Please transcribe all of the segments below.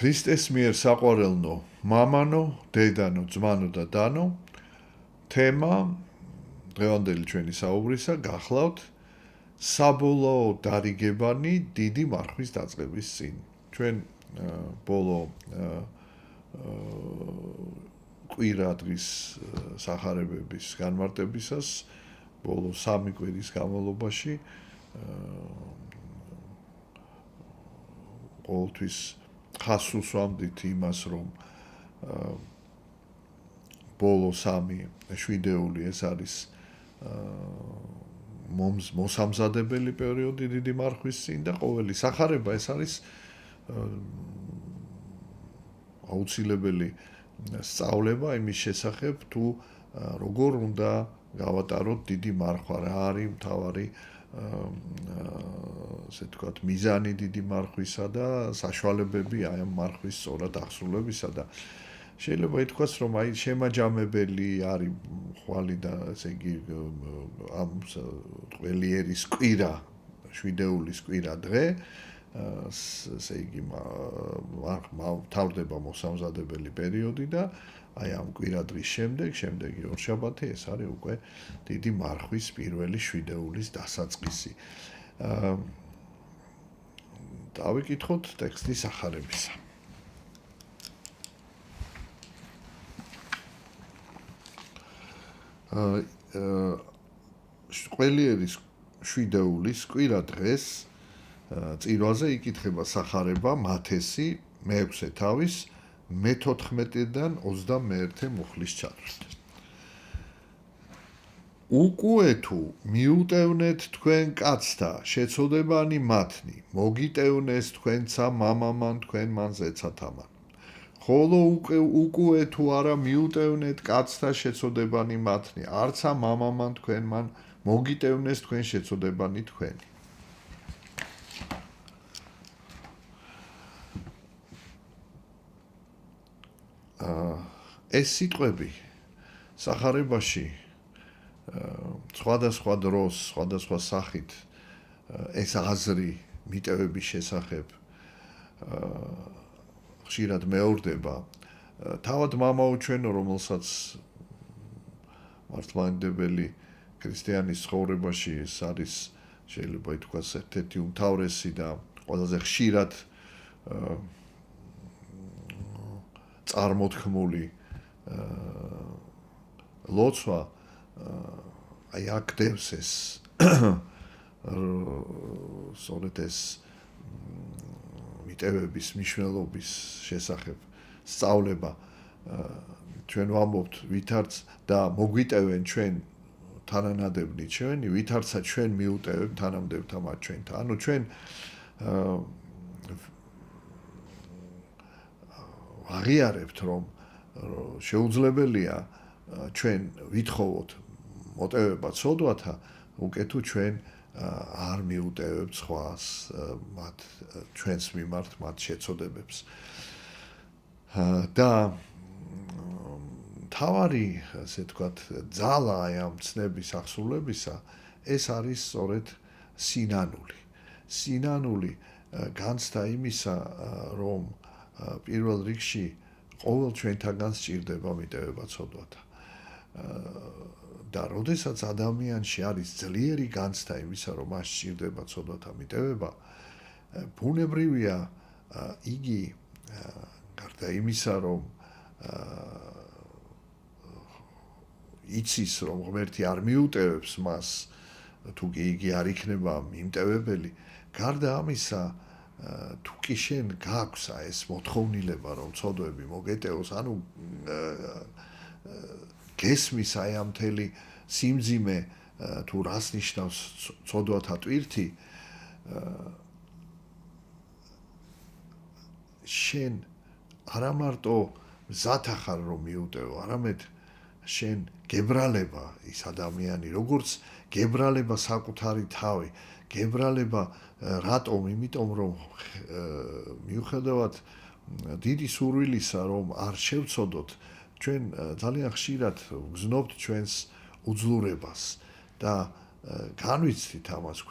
ქრისტეს მიერ საყვარელნო, მამანო, დედანო, ძმანო და დანო. თემა დღევანდელი ჩვენი საუბრისა გახლავთ საბოლოო დარიგებანი დიდი მარხვის დაწყების წინ. ჩვენ ბოლო კვირა დღის სახარებების განმარტებისას ბოლო 3 კვირის განმავლობაში ყოველთვის ხასს ვამდით იმას, რომ ბოლო 3 შვიდეული ეს არის მოსამზადებელი პერიოდი დიდი მარხვის წინ და ყოველი სახარება ეს არის აუცილებელი სწავლება იმის შესახებ, თუ როგორ უნდა გავატაროთ დიდი მარხვა, რა არის მთავარი ასე ვთქვათ, მიზანი დიდი მარხვისა და საშუალებები აი ამ მარხვის სწორად აღსრულებისა და შეიძლება ითქვას, რომ აი შემაჯამებელი არის ხვალი და ესე იგი ამ ყველიერის კვირა, შვიდეულის კვირა დღე, ესე იგი თავდება მოსამზადებელი პერიოდი და აი ამ კვირა დღის შემდეგი ორშაბათი ეს არის უკვე დიდი მარხვის პირველი შვიდეულის დასაწყისი. დავიკითხოთ ტექსტის სახარებისა. ყველიერის შვიდეულის კვირა დღეს წირვაზე იკითხება სახარება მათესი მე-6 თავის მე-14-დან 21 მუხლის ჩათვლით. უკუე თუ მიუტევნეთ თქვენ კაცთა შეწოდებანი მათნი, მოგიტევნეს თქვენცა მამამან თქვენმან ზეცათამან. ხოლო უკუე თუ არა მიუტევნეთ კაცთა შეწოდებანი მათნი, არცა მამამან თქვენმან მოგიტევნეს თქვენ შეწოდებანი თქვენი. ეს სიტყვები სახარებაში სხვადასხვა დროს, სხვადასხვა სახით ეს აზრი მიტევების შესახებ ხშირად მეორდება. თავად მამაუჩვენო, რომელსაც მართლმადიდებელი ქრისტიანის ცხოვრებაში ეს არის შეიძლება ითქვას ერთ-ერთი უმთავრესი და ყველაზე ხშირად წარმოთქმული ლოცვა აი აქტევს ეს სწორედ ეს მიტევების მნიშვნელობის შესახებ სწავლება ჩვენ ვამბობთ ვითარც და მოგვიტევენ ჩვენ თანანადებნი ჩვენი, ვითარცა ჩვენ მიუტევებთ თანამდებთა მათ ჩვენთან. ანუ ჩვენ აღიარებთ, რომ შეუძლებელია ჩვენ ვითხოვოთ მოტევება ცოდვათა, უკვე თუ ჩვენ არ მიუტევებთ სხვას მათ ჩვენს მიმართ მათ შეწოდებებს. და თავარი, ასე ვთქვათ, ძალა აი ამ ცნების აღსრულებისა, ეს არის სწორედ სინანული. სინანული განცდა იმისა, რომ პირველ რიგში ყოველ ჩვენთაგან სჭირდება მიტევება ცოდვათა. და როდესაც ადამიანში არის ძლიერი განცდა იმისა, რომ მას სჭირდება ცოდვათა მიტევება, ბუნებრივია იგი გარდა იმისა, რომ იცის, რომ ღმერთი არ მიუტევებს მას, თუ კი იგი არ იქნება მიმტევებელი, გარდა ამისა, თუ კი შენ გაქვს ეს მოთხოვნილება, რომ ცოდვები მოგეტევოს, ანუ გესმის აი ამ მთელი სიმძიმე, თუ რას ნიშნავს ცოდვათა ტვირთი, შენ არა მარტო მზად ახარ რომ მიუტევო, არამედ შენ გებრალება ის ადამიანი, როგორც გებრალება საკუთარი თავი, გებრალება რატომ? იმიტომ რომ მიუხედავად დიდი სურვილისა, რომ არ შევცოდოთ, ჩვენ ძალიან ხშირად ვგზნობთ ჩვენს უძლურებას და განვიცდით ამას,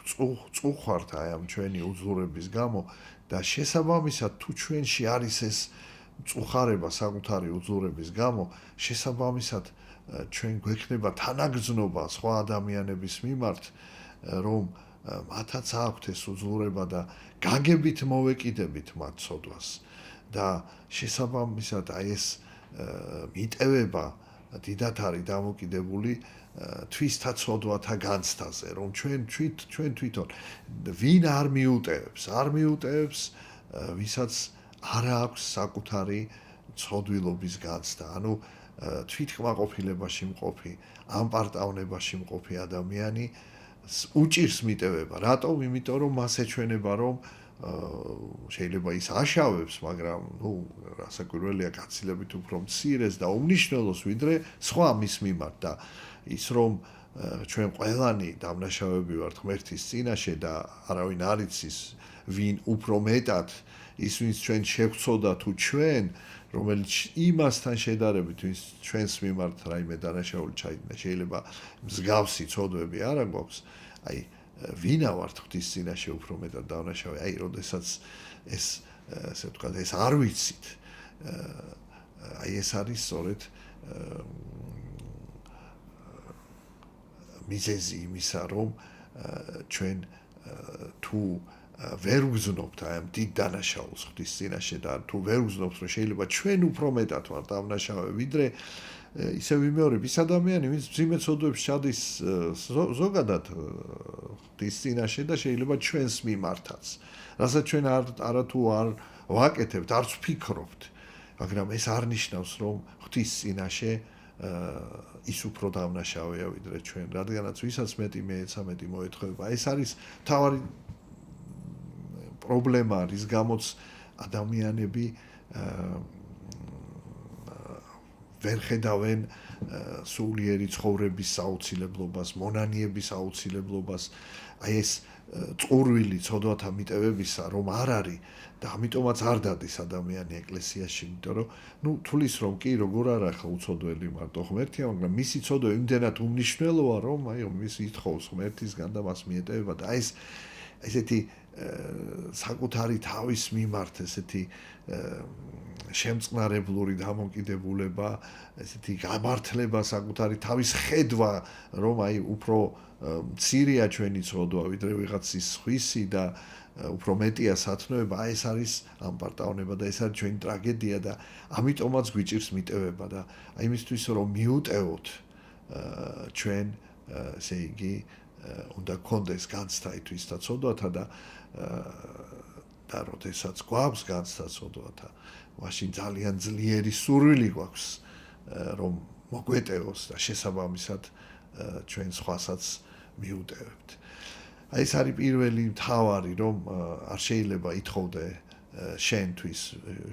წუხართ აი ამ ჩვენი უძლურების გამო და შესაბამისად თუ ჩვენში არის ეს წუხარება საკუთარი უძლურების გამო, შესაბამისად ჩვენ გვექნება თანაგრძნობა სხვა ადამიანების მიმართ, რომ მათაც აქვთ ეს უძლურება და გაგებით მოვეკიდებით მათ ცოდვას და შესაბამისად აი ეს მიტევება დიდათ არის დამოკიდებული თვისთა ცოდვათა განცდაზე, რომ ჩვენ თვითონ ვინ არ მიუტევებს, ვისაც არ აქვს საკუთარი ცოდვილობის განცდა, ანუ თვითკმაყოფილებაში მყოფი, ამპარტავნებაში მყოფი ადამიანი უჭირს მიტევება. რატომ? იმიტომ რომ მას ეჩვენება, რომ შეიძლება ის აშავებს, მაგრამ რასაკვირველია გაცილებით უფრო მცირეს და უმნიშვნელოს ვიდრე სხვა მის მიმართ და ის რომ ჩვენ ყველანი დამნაშავეები ვართ ღმერთის წინაშე და არავინ არ იცის ვინ უფრო მეტად ის ვინც ჩვენ შევცოდა თუ ჩვენ რომელიც იმასთან შედარებით ვინც ჩვენს მიმართ რაიმე დანაშაული ჩაიდგა შეიძლება მსგავსი ცოდვები არ გვაქვს აი ვინა ვართ ღვთის წინაშე უფრო მეტად დანაშავე აი როდესაც ეს ასე ვთქვათ ეს არ ვიცით აი ეს არის სწორედ მიზეზი იმისა რომ ჩვენ თუ ვერ ვგზნობთ აი ამ დიდ დანაშაულს ღვთის წინაშე და თუ ვერ ვგზნობთ რომ შეიძლება ჩვენ უფრო მეტად ვართ დამნაშავე ვიდრე ისე ვიმეორებ ის ადამიანი ვინც მძიმე ცოდვებს ჩადის ზოგადად ღვთის წინაშე და შეიძლება ჩვენს მიმართაც რასაც ჩვენ არათუ არ ვაკეთებთ არც ვფიქრობთ მაგრამ ეს არ ნიშნავს რომ ღვთის წინაშე ის უფრო დამნაშავეა ვიდრე ჩვენ რადგანაც ვისაც მეტი მეეცა მეტი მოეთხოვება ეს არის თავარი პრობლემა რის გამოც ადამიანები ვერ ხედავენ სულიერი ცხოვრების საოცილებლობას, მონანიების აუცილებლობას, აი ეს წურვილი ცოდვათა მიტევებისა რომ არ არის და ამიტომაც არ დადის ადამიანი ეკლესიაში, იმიტომ რომ ნუ თulis რომ კი როგორ არა ხა უცოდველი მარტო ღმერთია, მაგრამ მისი ცოდვა იმდენად უმნიშვნელოა რომ აი მის ითხოვს ღმერთისგან და მას მიეტევება და აი ეს ესეთი საკუთარი თავის მიმართ ესეთი შემწყნარებლური დამოკიდებულება, ესეთი გამართლება საკუთარი თავის ხედვა, რომ აი უფრო მცირეა ჩვენი ცოდვა, ვიდრე ვიღაცის სხვისი და უფრო მეტია სათნოება, აი ეს არის ამპარტავნება და ეს არის ჩვენი ტრაგედია და ამიტომაც გვიჭირს მიტევება და აი იმისთვის რომ მიუტევოთ ჩვენ ესე იგი უნდა გქონდეს განცდა ითვისთა ცოდვათა და როდესაც გვაქვს განცდა ცოდვათა, მაშინ ძალიან ძლიერი სურვილი გვაქვს რომ მოგვეტევოს და შესაბამისად ჩვენ სხვასაც მიუტევებთ. აი ეს არის პირველი მთავარი რომ არ შეიძლება ითხოვდე შენთვის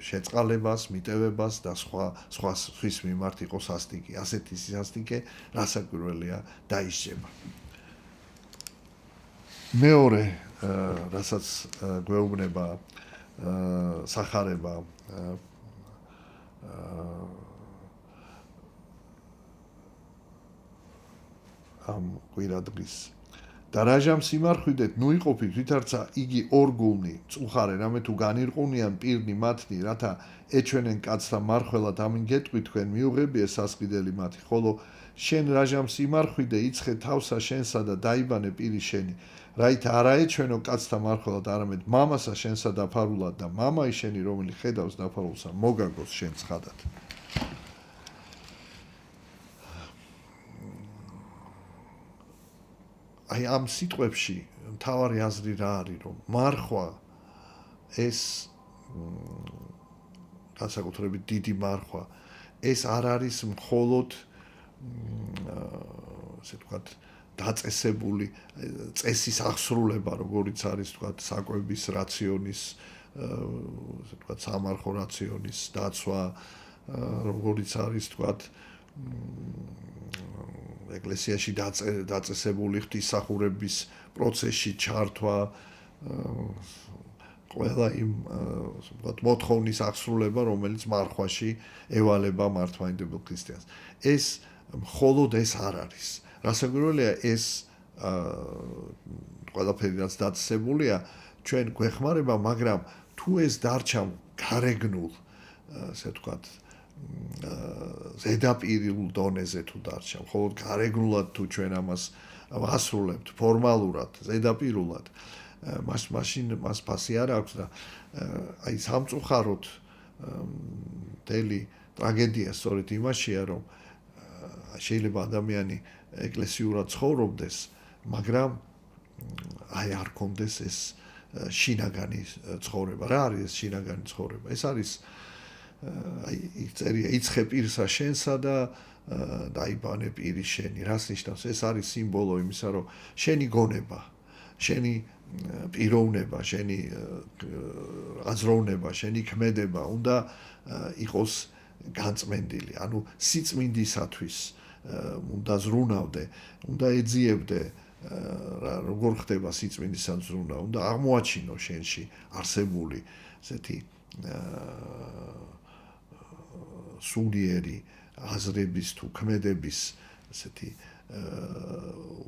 შეწყალებას, მიტევებას და სხვის მიმართ იყოს სასტიკი. ასეთი სასტიკე რასაკვირველია დაისჯება. მეორე რასაც გვეუბნება სახარება ამ კვირადღის და რაჟამ სიმარხვიდეთ ნუ იყოფით ვითარცა იგი ორგულნი წუხარე რამე თუ განირყუნიან პირნი მათნი რათა ეჩვენენ კაცთა მარხველად ამინ გეტყვი თქვენ მიუღებია სასყიდელი მათი ხოლო შენ რაჟამ სიმარხვიდე იცხე თავსა შენსა და დაიბანე პირი შენი რაითა არა ეჩვენო კაცთა მარხველად არამედ მამასა შენსა დაფარულად და მამაი შენი რომელი ხედავს დაფარულსა მოგაგოს შენ ცხადად აი ამ სიტყვებში მთავარი აზრი რა არის რომ მარხვა ეს განსაკუთრებით დიდი მარხვა ეს არ არის მხოლოდ ასე ვთქვათ დაწესებული წესის აღსრულება როგორიც არის ვთქვათ საკვების რაციონის ასე ვთქვათ სამარხო რაციონის დაცვა როგორიც არის ვთქვათ ეკლესიაში დაწესებული ღვთისმსახურების პროცესში ჩართვა ყველა იმ ვთქვათ მოთხოვნის აღსრულება რომელიც მარხვაში ევალება მართლმადიდებელ ქრისტიანს ეს მხოლოდ ეს არ არის რასაკვირველია ეს ყველაფერი რაც დაწესებულია ჩვენ გვეხმარება, მაგრამ თუ ეს დარჩა გარეგნულ, ასე ვთქვათ, ზედაპირულ დონეზე თუ დარჩა, მხოლოდ გარეგნულად თუ ჩვენ ამას ვასრულებთ ფორმალურად, ზედაპირულად, მაშინ მას ფასი არ აქვს და აი სამწუხაროდ მთელი ტრაგედია სწორედ იმაშია, რომ შეიძლება ადამიანი ეკლესიურად ცხოვრობდეს, მაგრამ აი არ კონდეს ეს შინაგანი ცხოვრება. რა არის ეს შინაგანი ცხოვრება? ეს არის აი წერია იცხე პირსა შენსა და დაიბანე პირი შენი. რას ნიშნავს? ეს არის სიმბოლო იმისა, რომ შენი გონება, შენი პიროვნება, შენი აზროვნება, შენი ქმედება უნდა იყოს განწმენდილი. ანუ სიწმინდისათვის უნდა ზრუნავდე, უნდა ეძიებდე როგორ ხდება სიწმინდისად ზრუნა, უნდა აღმოაჩინო შენში არსებული ესეთი სულიერი აზრების თუ ქმედების ესეთი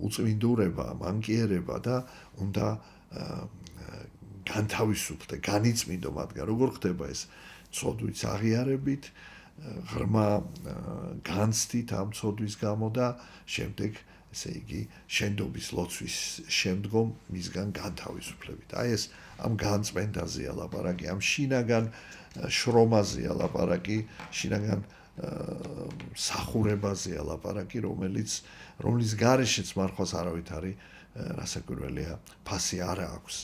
უწმინდურება, მანკიერება და უნდა განთავისუფლდე, განიწმინდო მათგან. როგორ ხდება ეს? ცოდვის აღიარებით, ღრმა განცდით ამ ცოდვის გამო და შემდეგ ესე იგი შენდობის ლოცვის შემდგომ მისგან განთავისუფლებით. აი ეს ამ განწმენდაზეა ლაპარაკი, ამ შინაგან შრომაზეა ლაპარაკი, შინაგან სახურებაზეა ლაპარაკი, რომლის გარეშეც მარხვას არავითარი რასაკვირველია ფასი არ აქვს.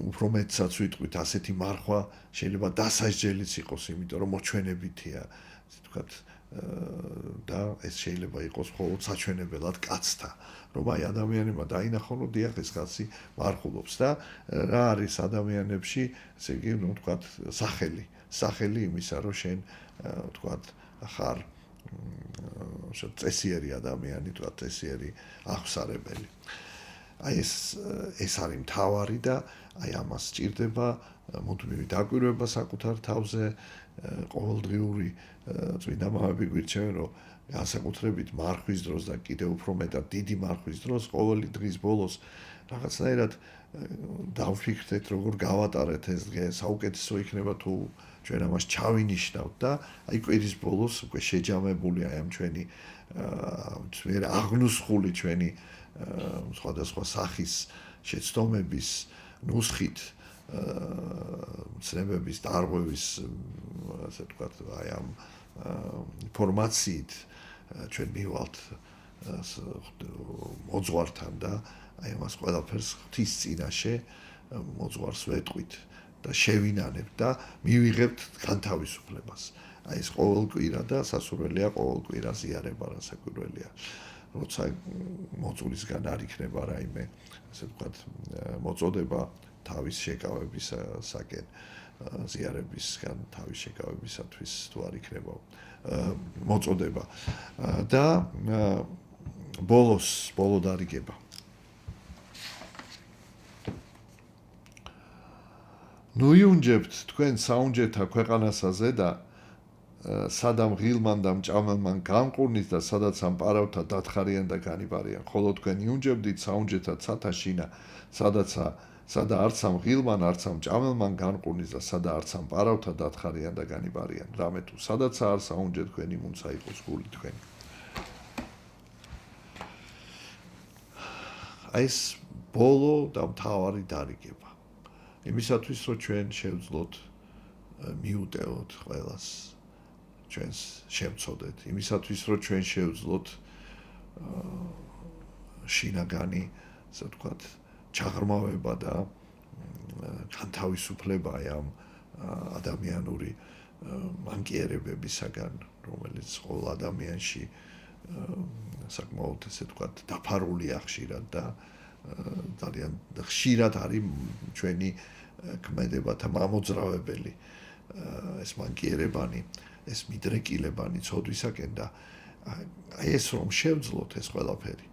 უფრო მეტსაც ვიტყვით, ასეთი მარხვა შეიძლება დასაჯელიც იყოს, იმიტომ რომ მოჩვენებითია, ასე ვთქვათ, და ეს შეიძლება იყოს მხოლოდ საჩვენებელად კაცთა, რომ აი ადამიანებმა დაინახონ, რომ დიახ ეს კაცი მარხულობს და რა არის ადამიანებში, ესე იგი, ნუ ვთქვათ, სახელი იმისა, რომ შენ ვთქვათ, ხარ წესიერი ადამიანი, ვთქვათ, წესიერი აღსარებელი. აი ეს არის მთავარი და აი ამას სჭირდება მუდმივი დაკვირვება საკუთარ თავზე, ყოველდღიური წმინდა მამები გვირჩევენ, რომ განსაკუთრებით მარხვის დროს და კიდევ უფრო მეტად დიდი მარხვის დროს, ყოველი დღის ბოლოს რაღაცნაირად დავფიქრდეთ, როგორ გავატარეთ ეს დღე, საუკეთესო იქნება თუ ჩვენ ამას ჩავინიშნავთ და აი კვირის ბოლოს უკვე შეჯამებული აი ამ ჩვენი აღნუსხული ჩვენი სხვადასხვა სახის შეცდომების ნუსხით ცნებების დარღვევის ასე ვთქვათ აი ამ ინფორმაციით ჩვენ მივალთ მოძღვართან და აი ამას ყველაფერს ღვთის წინაშე მოძღვარს ვეტყვით და შევინანებთ და მივიღებთ განთავისუფლებას. აი ეს ყოველკვირა და სასურველია ყოველკვირა ზიარება რასაკვირველია. როცა მოწულისგან არ იქნება რაიმე ასე ვთქვათ მოწოდება თავის შეკავებისაკენ ზიარებისგან თავის შეკავებისათვის თუ არ იქნება მოწოდება და ბოლო დარიგება. ნუ იუნჯებთ თქვენ საუნჯეთა ქვეყანასაზე და სადამ ღილმან და მჭამელმან განყურნით და სადაც ამ პარავთა დათხარიან და განიბარიან, ხოლო თქვენ იუნჯებდით საუნჯეთა ცათაშინა, სადა არც ამ ღილმან, არც ამ მჭამელმან განყურნით და სადა არც ამ პარავთა დათხარიან და განიბარიან. რამე თუ სადაც არ საუნჯე თქვენი მუნცა იყოს გული თქვენი. აი ეს ბოლო და მთავარი დარიგება. იმისათვის რომ ჩვენ შევძლოთ მიუტევოთ ყველას ჩვენს შემწოდეთ, იმისათვის რომ ჩვენ შევძლოთ შინაგანი, ასე ვთქვათ, ჩაღრმავება და განთავისუფლება ამ ადამიანური მანკიერებებისაგან, რომელიც ყოველ ადამიანში საკმაოდ ესე ვთქვათ, დაფარულია ხშირად და ძალიან ხშირად არის ჩვენი ქმედებათა მამოძრავებელი ეს მანკიერებანი, ეს მიდრეკილებანი ცოდვისაკენ და აი ეს რომ შევძლოთ ეს ყველაფერი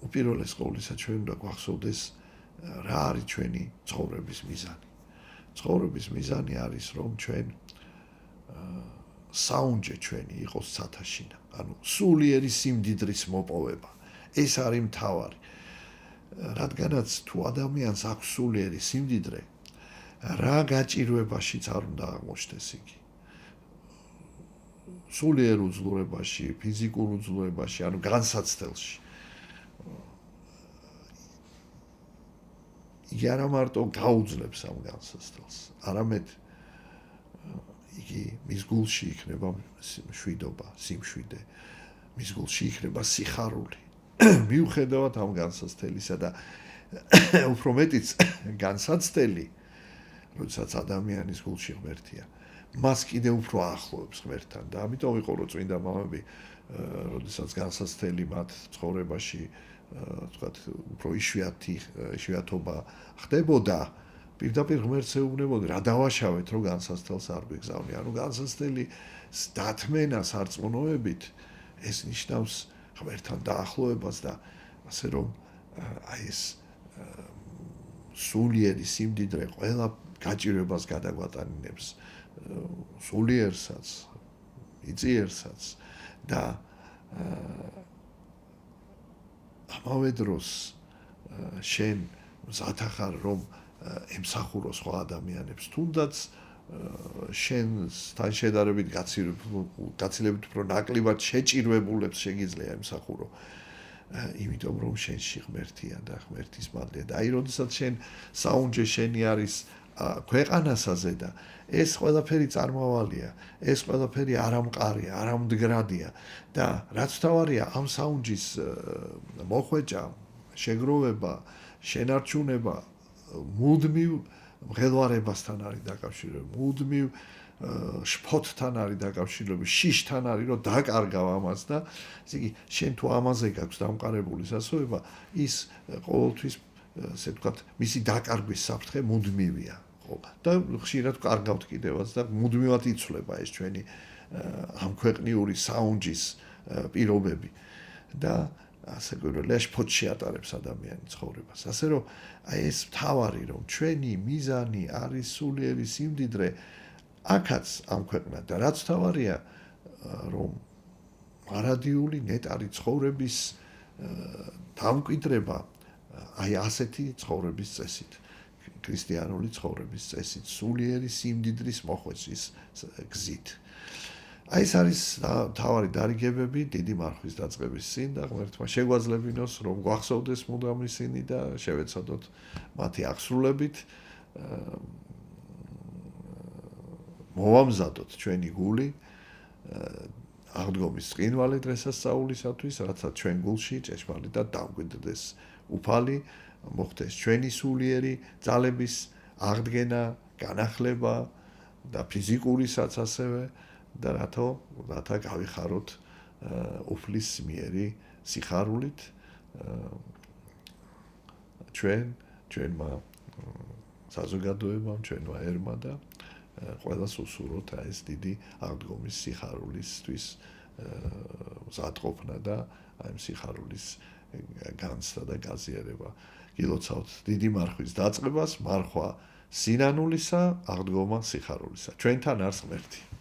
უპირველეს ყოვლისა ჩვენ უნდა გვახსოვდეს რა არის ჩვენი ცხოვრების მიზანი. ცხოვრების მიზანი არის რომ ჩვენ საუნჯე ჩვენი იყოს ცათაშინა, ანუ სულიერი სიმდიდრის მოპოვება. ეს არის მთავარი. რადგანაც თუ ადამიანს აქვს სულიერი სიმდიდრე, რა გაჭირვებაშიც არ უნდა აღმოჩნდეს იგი. სულიერ უძლურებაში, ფიზიკურ უძლურებაში, ანუ განსაცდელში. იგი არა მარტო გაუძლებს ამ განსაცდელს, არამედ იგი მის გულში იქნება მშვიდობა, სიმშვიდე, მის გულში იქნება სიხარული. მიუხედავად ამ განსაცდელისა და უფრო მეტიც განსაცდელი, როდესაც ადამიანის გულში ღმერთია, მას კიდე უფრო ახლოვებს ღმერთთან და ამიტომ იყო რომ წმინდა მამები, როდესაც განსაცდელი მათ ცხოვრებაში, თქვათ, უფრო იშვიათობა ხდებოდა, პირდაპირ ღმერთს ეუბნებოდნენ, რა დავაშავეთ, რომ განსაცდელს არ გვიგზავნი. ანუ განსაცდელი დათმენას არწმუნოებით, ეს ნიშნავს ღმერთთან დაახლოებას და ასე რომ აი ეს სულიერი სიმდიდრე ყველა გაჭირვებას გადაგვატანინებს, სულიერსაც, იწიერსაც და ამავე დროს შენ მზად ახარ რომ ემსახურო სხვა ადამიანებს, თუნდაც შენთან შედარებით გაცილებით უფრო ნაკლებად შეჭირვებულებს შეგიძლია ემსახურო. იმიტომ რომ შენში ღმერთია და ღმერთის მადლია და აი როდესაც შენ საუნჯე შენი არის ქვეყანასაზე და ეს ყველაფერი წარმავალია, ეს ყველაფერი არამყარია, არამდგრადია და რაც თავარია ამ საუნჯის მოხვეჭა, შეგროვება, შენარჩუნება მუდმივ მღელვარებასთან არის დაკავშირებული, მუდმივ შფოთთან არის დაკავშირებული, შიშთან არის, რომ დაკარგავ ამას და ესე იგი, შენ თუ ამაზე გაქვს დამყარებული სასწაულება, ის ყოველთვის, ასე ვთქვათ, მისი დაკარგვის საფრთხე მუდმივია, ხო? და ხშირად კარგავთ კიდევაც და მუდმივად იცვლება ეს ჩვენი ამქვეყნიური საუნჯის პირობები და ასე გვერდია შფოთში ატარებს ადამიანის ცხოვრებას. ასე რომ აი ეს მთავარი რომ ჩვენი მიზანი არის სულიერი სიმდიდრე აქაც ამ ქვეყნად და რაც თავარია რომ მარადიული ნეტარი ცხოვრების დამკვიდრება აი ასეთი ცხოვრების წესით, ქრისტიანული ცხოვრების წესით, სულიერი სიმდიდრის მოხვეწის გზით. აი ეს არის თავარი დარიგებები დიდი მარხვის დაწყების წინ და ღმერთმა შეგვაძლებინოს რომ გვახსოვდეს მუდამ ისინი და შევეცადოთ მათი აღსრულებით მოვამზადოთ ჩვენი გული აღდგომის წინვალე დღესასწაულისათვის, რაცაც ჩვენ გულში ჭეშმარიტად დამკვიდრდეს უფალი, მოხდეს ჩვენი სულიერი ძალების აღდგენა, განახლება და ფიზიკურისაც ასევე და რათა გავიხაროთ უფლის მიერი სიხარულით ჩვენმა საზოგადოებამ, ჩვენმა ერმა და ყველას უსურვოთ ეს დიდი აღდგომის სიხარულისთვის მზადყოფნა და აი სიხარულის განცდა და გაზიარება. გილოცავთ დიდი მარხვის დაწყებას, მარხვა სინანულისა, აღდგომა სიხარულისა. ჩვენთან არის ღმერთი.